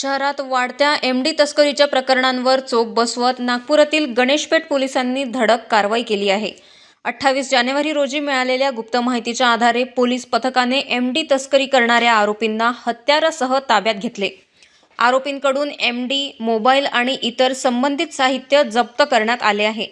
शहरात वाढत्या एमडी तस्करीच्या प्रकरणांवर चोख बसवत नागपुरातील गणेशपेठ पोलिसांनी धडक कारवाई केली आहे. 28 जानेवारी रोजी मिळालेल्या गुप्त माहितीच्या आधारे पोलीस पथकाने एमडी तस्करी करणाऱ्या आरोपींना हत्यारासह ताब्यात घेतले. आरोपींकडून एमडी, मोबाईल आणि इतर संबंधित साहित्य जप्त करण्यात आले आहे.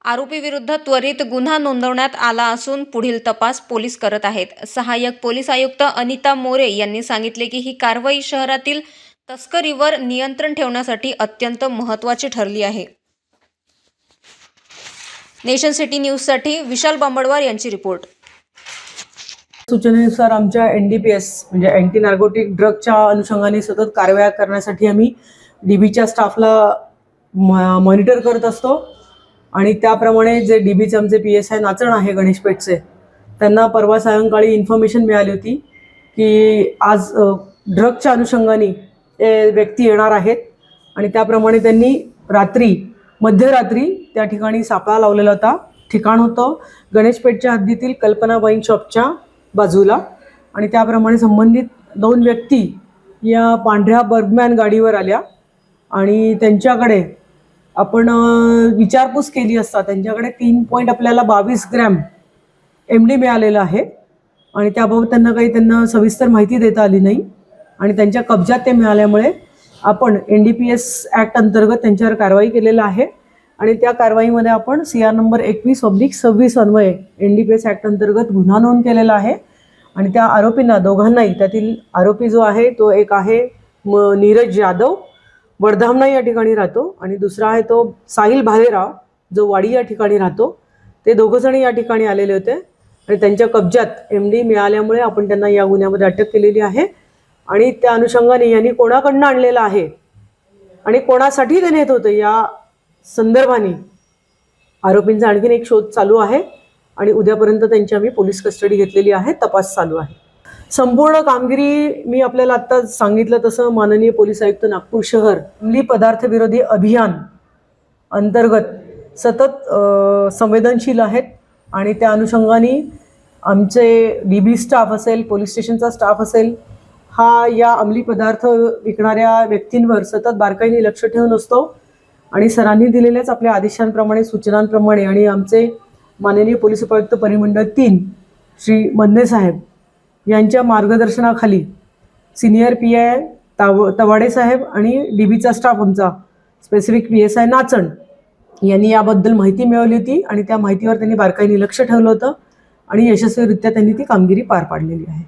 आरोपीविरुद्ध त्वरित गुन्हा नोंदवण्यात आला असून पुढील तपास पोलीस करत आहेत. सहाय्यक पोलीस आयुक्त अनिता मोरे यांनी सांगितले की ही कारवाई शहरातील तस्करीवर नियंत्रण ठेवण्यासाठी अत्यंत महत्त्वाची ठरली आहे. नेशन सिटी न्यूजसाठी विशाल बांबडवार यांची रिपोर्ट. सूचनेनुसार आमच्या NDPS म्हणजे अँटी नार्कोटिक ड्रगच्या अनुषंगाने सतत कारवाया करण्यासाठी आम्ही DBच्या स्टाफला मॉनिटर करत असतो आणि त्याप्रमाणे जे DBचे आमचे PSI नाचण आहे गणेशपेठचे, त्यांना परवा सायंकाळी इन्फॉर्मेशन मिळाली होती की आज ड्रगच्या अनुषंगाने व्यक्ती येणार आहेत आणि त्याप्रमाणे त्यांनी मध्यरात्री त्या ठिकाणी सापळा लावलेला होता. ठिकाण होतं गणेशपेठच्या हद्दीतील कल्पना वाईन शॉपच्या बाजूला आणि त्याप्रमाणे संबंधित 2 व्यक्ती या पांढऱ्या बर्गमॅन गाडीवर आल्या आणि त्यांच्याकडे आपण विचारपूस केली असता त्यांच्याकडे 3.22 ग्रॅम MD मिळालेलं आहे आणि त्याबाबत त्यांना सविस्तर माहिती देता आली नाही आणि त्यांच्या कब्जात ते मिळाल्यामुळे आपण NDPS ॲक्ट अंतर्गत त्यांच्यावर कारवाई केलेला आहे आणि त्या कारवाईमध्ये आपण CR नंबर 21/26 अन्वये NDPS ॲक्ट अंतर्गत गुन्हा नोंद केलेला आहे आणि त्या आरोपींना दोघांनाही, त्यातील आरोपी जो आहे तो एक आहे नीरज यादव, वडधामना या ठिकाणी राहतो आणि दुसरा आहे तो साहिल भालेराव जो वाडी या ठिकाणी राहतो. ते दोघंजण या ठिकाणी आलेले होते आणि त्यांच्या कब्जात MD मिळाल्यामुळे आपण त्यांना या गुन्ह्यामध्ये अटक केलेली आहे आणि त्या अनुषंगाने यांनी कोणाकडनं आणलेलं आहे आणि कोणासाठी ते नेत होते या संदर्भाने आरोपींचा आणखीन एक शोध चालू आहे आणि उद्यापर्यंत त्यांची आम्ही पोलीस कस्टडी घेतलेली आहे. तपास चालू आहे. संपूर्ण कामगिरी मी आपल्याला आत्ता सांगितलं तसं माननीय पोलीस आयुक्त नागपूर शहर अंमली पदार्थ विरोधी अभियान अंतर्गत सतत संवेदनशील आहेत आणि त्या अनुषंगाने आमचे DB स्टाफ असेल, पोलीस स्टेशनचा स्टाफ असेल, हा या अंमली पदार्थ विकणाऱ्या व्यक्तींवर सतत बारकाईने लक्ष ठेवून असतो आणि सरांनी दिलेल्याच आपल्या आदेशांप्रमाणे, सूचनांप्रमाणे आणि आमचे माननीय पोलीस उपायुक्त परिमंडळ 3 श्री मन्ने साहेब यांच्या मार्गदर्शनाखाली सिनियर PI तवाडे साहेब आणि DBचा स्टाफ आमचा स्पेसिफिक PSI नाचण यांनी याबद्दल माहिती मिळवली होती आणि त्या माहितीवर त्यांनी बारकाईने लक्ष ठेवलं होतं आणि यशस्वीरित्या त्यांनी ती कामगिरी पार पाडलेली आहे.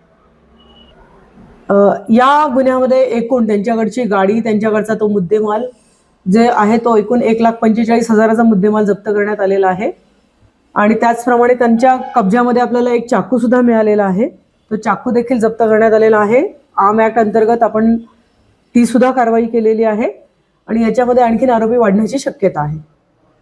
या गुन्ह्यामध्ये एकूण त्यांच्याकडची गाडी, त्यांच्याकडचा तो मुद्देमाल जे आहे तो एकूण 1,45,000चा मुद्देमाल जप्त करण्यात आलेला आहे आणि त्याचप्रमाणे त्यांच्या कब्जामध्ये आपल्याला एक चाकूसुद्धा मिळालेला आहे. तो चाकू देखील जप्त करण्यात आलेला आहे. आर्म ॲक्ट अंतर्गत आपण ती सुद्धा कारवाई केलेली आहे आणि याच्यामध्ये आणखीन आरोपी वाढण्याची शक्यता आहे.